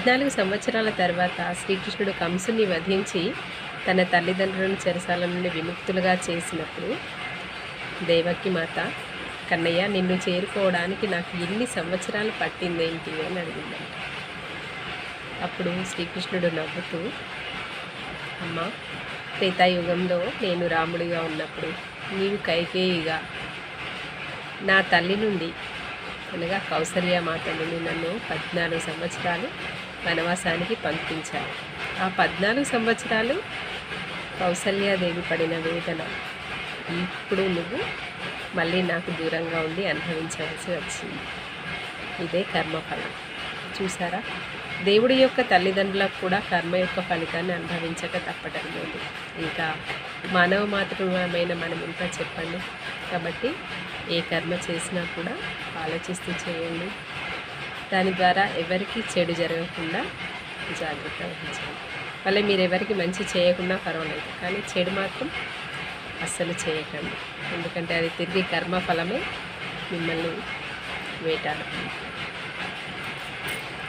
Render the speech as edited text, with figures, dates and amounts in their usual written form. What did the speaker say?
14 సంవత్సరాల తర్వాత శ్రీకృష్ణుడు కంసుని వధించి తన తల్లిదండ్రులను చెరసాల నుండి విముక్తులుగా చేసినప్పుడు దేవకి మాత, కన్నయ్య నిన్ను చేరుకోవడానికి నాకు ఎన్ని సంవత్సరాలు పట్టిందేంటి అని అడిగిందంట. అప్పుడు శ్రీకృష్ణుడు నవ్వుతూ, అమ్మ, త్రేతాయుగంలో నేను రాముడిగా ఉన్నప్పుడు నీవు కైకేయిగా నా తల్లి నుండి అనగా కౌసల్య మాత నుండి నన్ను 14 సంవత్సరాలు వనవాసానికి పంపించారు. ఆ 14 సంవత్సరాలు కౌసల్యాదేవి పడిన వేదన ఇప్పుడు నువ్వు మళ్ళీ నాకు దూరంగా ఉండి అనుభవించవలసి వచ్చింది. ఇదే కర్మఫలం. చూసారా, దేవుడి యొక్క తల్లిదండ్రులకు కూడా కర్మ యొక్క ఫలితాన్ని అనుభవించక తప్పటం లేదు. ఇంకా మానవ మాతృమైన మనం ఇంకా చెప్పండి. కాబట్టి ఏ కర్మ చేసినా కూడా ఆలోచిస్తూ చేయండి. దాని ద్వారా ఎవరికి చెడు జరగకుండా జాగ్రత్త వహించండి. మళ్ళీ మీరు ఎవరికి మంచి చేయకుండా పర్వాలేదు, కానీ చెడు మాత్రం అస్సలు చేయకండి. ఎందుకంటే అది తిరిగి కర్మఫలమే మిమ్మల్ని వేటాడుతుంది.